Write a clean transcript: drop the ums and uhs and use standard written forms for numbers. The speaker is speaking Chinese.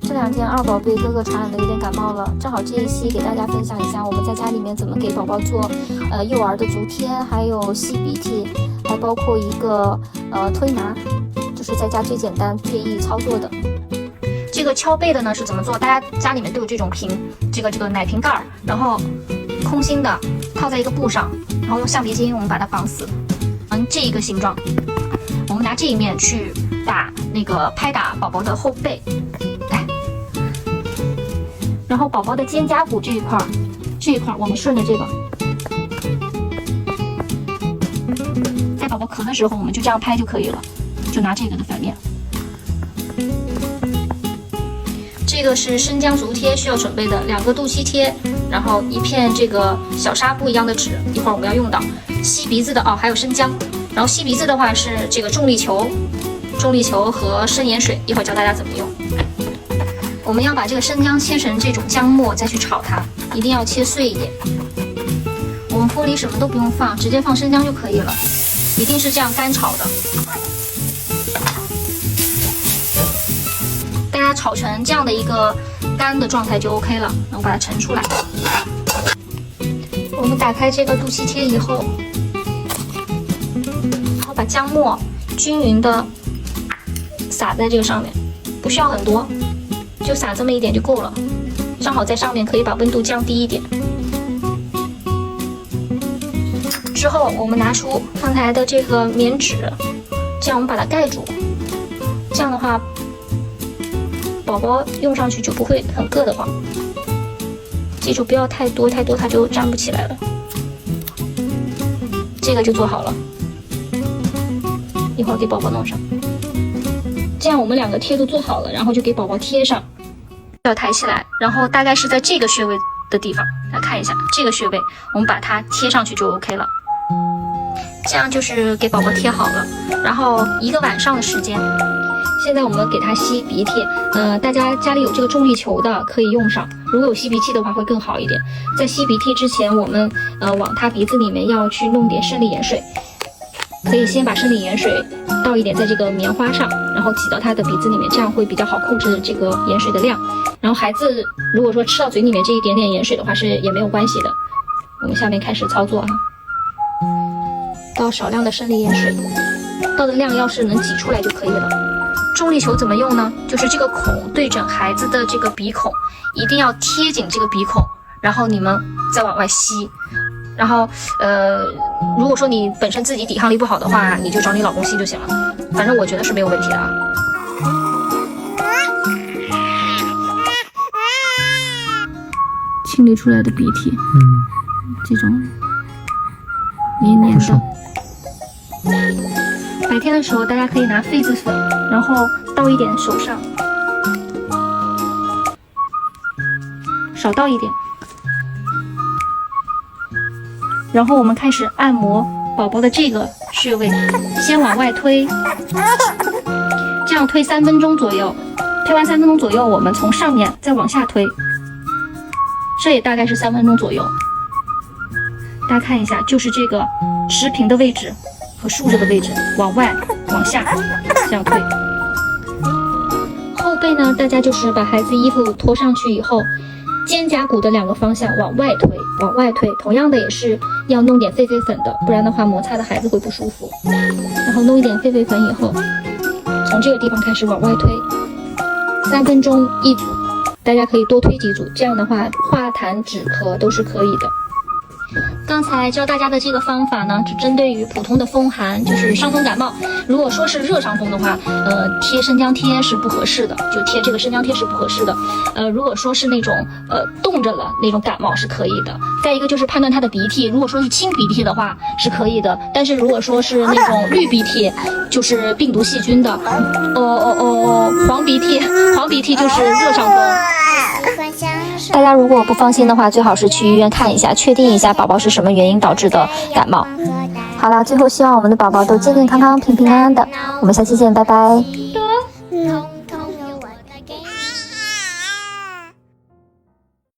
这2天二宝贝哥哥传染的有点感冒了，正好这一期给大家分享一下我们在家里面怎么给宝宝做幼儿的足贴，还有吸鼻涕，还包括一个推拿，就是在家最简单最易操作的。这个敲背的呢是怎么做？大家家里面都有这种瓶，这个奶瓶盖，然后空心的套在一个布上，然后用橡皮筋我们把它绑死，这一个形状。我们拿这一面去拍打宝宝的后背，来，然后宝宝的肩胛骨这一块我们顺着这个，在宝宝咳的时候我们就这样拍就可以了，就拿这个的反面。这个是生姜足贴需要准备的2个肚脐贴，然后1片这个小纱布一样的纸，一会儿我们要用到。吸鼻子的还有生姜，然后吸鼻子的话是这个重力球和生盐水，一会儿教大家怎么用。我们要把这个生姜切成这种姜末，再去炒它，一定要切碎一点。我们锅里什么都不用放，直接放生姜就可以了，一定是这样干炒的。大家炒成这样的一个干的状态就 OK 了，然后把它盛出来。我们打开这个肚脐贴以后，然后把姜末均匀的撒在这个上面，不需要很多，就撒这么一点就够了，正好在上面可以把温度降低一点。之后我们拿出刚才的这个棉纸，这样我们把它盖住，这样的话宝宝用上去就不会很硌得慌。记住不要太多，太多它就粘不起来了。这个就做好了，一会儿给宝宝弄上。这样我们2个贴都做好了，然后就给宝宝贴上。要抬起来，然后大概是在这个穴位的地方，来看一下这个穴位，我们把它贴上去就 OK 了。这样就是给宝宝贴好了，然后1个晚上的时间。现在我们给他吸鼻涕，大家家里有这个重力球的可以用上，如果有吸鼻涕的话会更好一点。在吸鼻涕之前，我们往他鼻子里面要去弄点生理盐水，可以先把生理盐水倒一点在这个棉花上，然后挤到他的鼻子里面，这样会比较好控制这个盐水的量。然后孩子如果说吃到嘴里面这一点点盐水的话也没有关系的。我们下面开始操作倒少量的生理盐水，倒的量要是能挤出来就可以了。重力球怎么用呢？就是这个孔对准孩子的这个鼻孔，一定要贴紧这个鼻孔，然后你们再往外吸。然后如果说你本身自己抵抗力不好的话，你就找你老公吸就行了，反正我觉得是没有问题的啊。清理出来的鼻涕，这种黏黏的。白天的时候大家可以拿痱子粉，然后倒一点手上，少倒一点，然后我们开始按摩宝宝的这个穴位，先往外推，这样推3分钟左右，推完3分钟左右，我们从上面再往下推，这也大概是3分钟左右。大家看一下，就是这个持平的位置和竖着的位置，往外往下这样推。后背呢，大家就是把孩子衣服脱上去以后，肩胛骨的2个方向往外推，往外推。同样的也是要弄点痱粉的，不然的话摩擦的孩子会不舒服。然后弄一点痱粉以后，从这个地方开始往外推，3分钟1组，大家可以多推几组，这样的话化痰止咳都是可以的。刚才教大家的这个方法呢，只针对于普通的风寒，就是伤风感冒。如果说是热伤风的话，贴生姜贴是不合适的，就贴这个生姜贴是不合适的。如果说是那种冻着了那种感冒是可以的。再一个就是判断他的鼻涕，如果说是清鼻涕的话是可以的，但是如果说是那种绿鼻涕，就是病毒细菌的，黄鼻涕就是热伤风。大家如果不放心的话，最好是去医院看一下，确定一下宝宝是什么原因导致的感冒。好了，最后希望我们的宝宝都健健康康、平平安安的。我们下期见，拜拜。